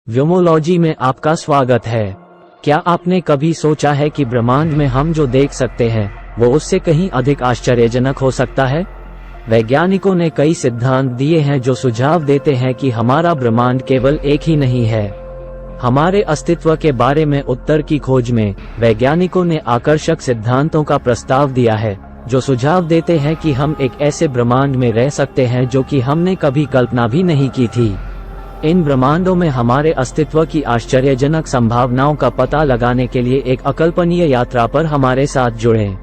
व्योमोलॉजी में आपका स्वागत है। क्या आपने कभी सोचा है कि ब्रह्मांड में हम जो देख सकते हैं वो उससे कहीं अधिक आश्चर्यजनक हो सकता है? वैज्ञानिकों ने कई सिद्धांत दिए हैं जो सुझाव देते हैं कि हमारा ब्रह्मांड केवल एक ही नहीं है। हमारे अस्तित्व के बारे में उत्तर की खोज में वैज्ञानिकों ने आकर्षक सिद्धांतों का प्रस्ताव दिया है जो सुझाव देते हैं कि हम एक ऐसे ब्रह्मांड में रह सकते हैं जो कि हमने कभी कल्पना भी नहीं की थी। इन ब्रह्मांडों में हमारे अस्तित्व की आश्चर्यजनक संभावनाओं का पता लगाने के लिए एक अकल्पनीय यात्रा पर हमारे साथ जुड़ें।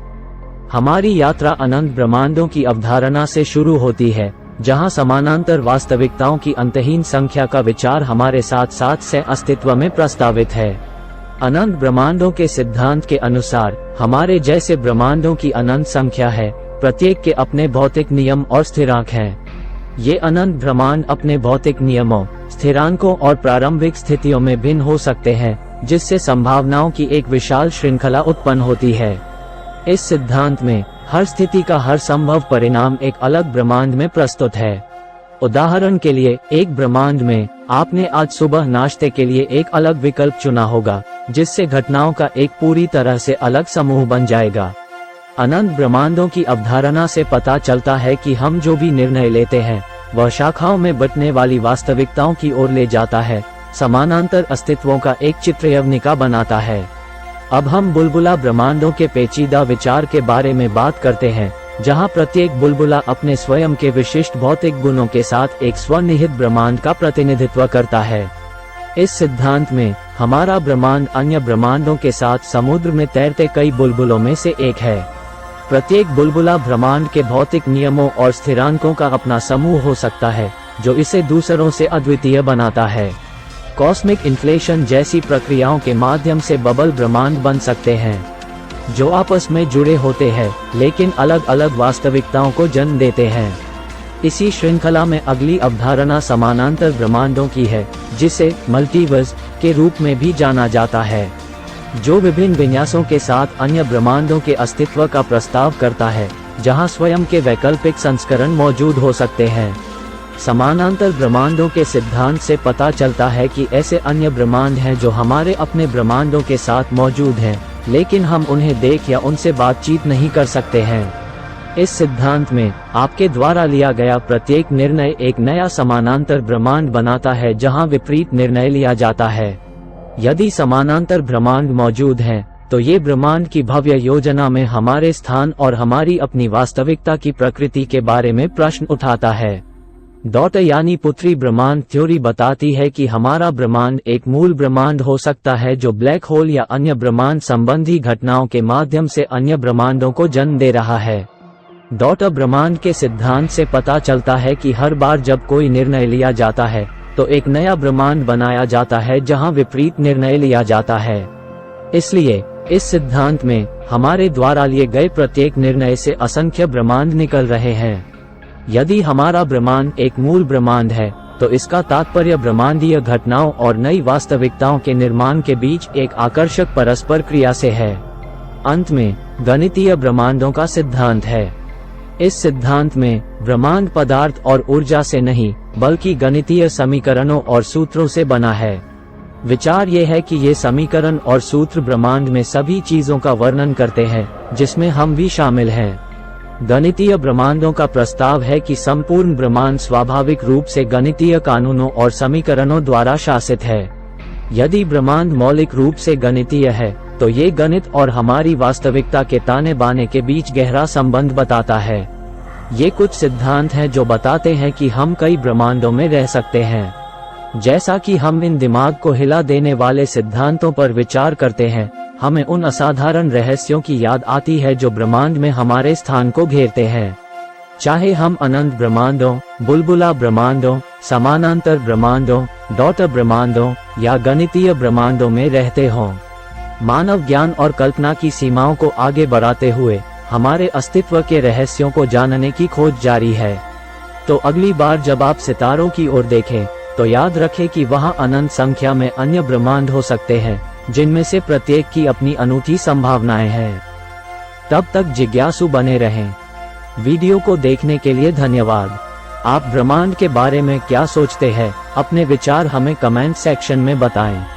हमारी यात्रा अनंत ब्रह्मांडों की अवधारणा से शुरू होती है, जहां समानांतर वास्तविकताओं की अंतहीन संख्या का विचार हमारे साथ साथ से अस्तित्व में प्रस्तावित है। अनंत ब्रह्मांडों के सिद्धांत के अनुसार हमारे जैसे ब्रह्मांडों की अनंत संख्या है, प्रत्येक के अपने भौतिक नियम और स्थिरांक हैं। ये अनंत ब्रह्मांड अपने भौतिक नियमों, स्थिरांकों और प्रारंभिक स्थितियों में भिन्न हो सकते हैं, जिससे संभावनाओं की एक विशाल श्रृंखला उत्पन्न होती है। इस सिद्धांत में हर स्थिति का हर संभव परिणाम एक अलग ब्रह्मांड में प्रस्तुत है। उदाहरण के लिए, एक ब्रह्मांड में आपने आज सुबह नाश्ते के लिए एक अलग विकल्प चुना होगा, जिससे घटनाओं का एक पूरी तरह से अलग समूह बन जाएगा। अनंत ब्रह्मांडों की अवधारणा से पता चलता है कि हम जो भी निर्णय लेते हैं वह शाखाओं में बंटने वाली वास्तविकताओं की ओर ले जाता है, समानांतर अस्तित्वों का एक चित्र यवनिका बनाता है। अब हम बुलबुला ब्रह्मांडों के पेचीदा विचार के बारे में बात करते हैं, जहां प्रत्येक बुलबुला अपने स्वयं के विशिष्ट भौतिक गुणों के साथ एक स्वनिहित ब्रह्मांड का प्रतिनिधित्व करता है। इस सिद्धांत में हमारा ब्रह्मांड अन्य ब्रह्मांडों के साथ समुद्र में तैरते कई बुलबुलों में से एक है। प्रत्येक बुलबुला ब्रह्मांड के भौतिक नियमों और स्थिरांकों का अपना समूह हो सकता है, जो इसे दूसरों से अद्वितीय बनाता है। कॉस्मिक इन्फ्लेशन जैसी प्रक्रियाओं के माध्यम से बबल ब्रह्मांड बन सकते हैं, जो आपस में जुड़े होते हैं लेकिन अलग अलग वास्तविकताओं को जन्म देते हैं। इसी श्रृंखला में अगली अवधारणा समानांतर ब्रह्मांडों की है, जिसे मल्टीवर्स के रूप में भी जाना जाता है, जो विभिन्न विन्यासों के साथ अन्य ब्रह्मांडों के अस्तित्व का प्रस्ताव करता है, जहां स्वयं के वैकल्पिक संस्करण मौजूद हो सकते हैं। समानांतर ब्रह्मांडों के सिद्धांत से पता चलता है कि ऐसे अन्य ब्रह्मांड हैं जो हमारे अपने ब्रह्मांडों के साथ मौजूद हैं, लेकिन हम उन्हें देख या उनसे बातचीत नहीं कर सकते हैं। इस सिद्धांत में आपके द्वारा लिया गया प्रत्येक निर्णय एक नया समानांतर ब्रह्मांड बनाता है, जहां विपरीत निर्णय लिया जाता है। यदि समानांतर ब्रह्मांड मौजूद हैं, तो ये ब्रह्मांड की भव्य योजना में हमारे स्थान और हमारी अपनी वास्तविकता की प्रकृति के बारे में प्रश्न उठाता है। डॉटर यानी पुत्री ब्रह्मांड थ्योरी बताती है कि हमारा ब्रह्मांड एक मूल ब्रह्मांड हो सकता है जो ब्लैक होल या अन्य ब्रह्मांड संबंधी घटनाओं के माध्यम से अन्य ब्रह्मांडों को जन्म दे रहा है। डॉटर ब्रह्मांड के सिद्धांत से पता चलता है कि हर बार जब कोई निर्णय लिया जाता है तो एक नया ब्रह्मांड बनाया जाता है जहां विपरीत निर्णय लिया जाता है। इसलिए इस सिद्धांत में हमारे द्वारा लिए गए प्रत्येक निर्णय से असंख्य ब्रह्मांड निकल रहे हैं। यदि हमारा ब्रह्मांड एक मूल ब्रह्मांड है, तो इसका तात्पर्य ब्रह्मांडीय घटनाओं और नई वास्तविकताओं के निर्माण के बीच एक आकर्षक परस्पर क्रिया से है। अंत में गणितीय ब्रह्मांडों का सिद्धांत है। इस सिद्धांत में ब्रह्मांड पदार्थ और ऊर्जा से नहीं, बल्कि गणितीय समीकरणों और सूत्रों से बना है। विचार ये है कि ये समीकरण और सूत्र ब्रह्मांड में सभी चीजों का वर्णन करते हैं, जिसमें हम भी शामिल हैं। गणितीय ब्रह्मांडों का प्रस्ताव है कि संपूर्ण ब्रह्मांड स्वाभाविक रूप से गणितीय कानूनों और समीकरणों द्वारा शासित है। यदि ब्रह्मांड मौलिक रूप से गणितीय है, तो ये गणित और हमारी वास्तविकता के ताने बाने के बीच गहरा संबंध बताता है। ये कुछ सिद्धांत हैं जो बताते हैं कि हम कई ब्रह्मांडों में रह सकते हैं। जैसा कि हम इन दिमाग को हिला देने वाले सिद्धांतों पर विचार करते हैं, हमें उन असाधारण रहस्यों की याद आती है जो ब्रह्मांड में हमारे स्थान को घेरते हैं। चाहे हम अनंत ब्रह्मांडों, बुलबुला ब्रह्मांडों, समानांतर ब्रह्मांडों, डॉटर ब्रह्मांडों या गणितीय ब्रह्मांडों में रहते हों, मानव ज्ञान और कल्पना की सीमाओं को आगे बढ़ाते हुए हमारे अस्तित्व के रहस्यों को जानने की खोज जारी है। तो अगली बार जब आप सितारों की ओर देखें, तो याद रखें कि वहां अनंत संख्या में अन्य ब्रह्मांड हो सकते हैं, जिनमें से प्रत्येक की अपनी अनूठी संभावनाएं हैं। तब तक जिज्ञासु बने रहें। वीडियो को देखने के लिए धन्यवाद। आप ब्रह्मांड के बारे में क्या सोचते हैं? अपने विचार हमें कमेंट सेक्शन में बताएं।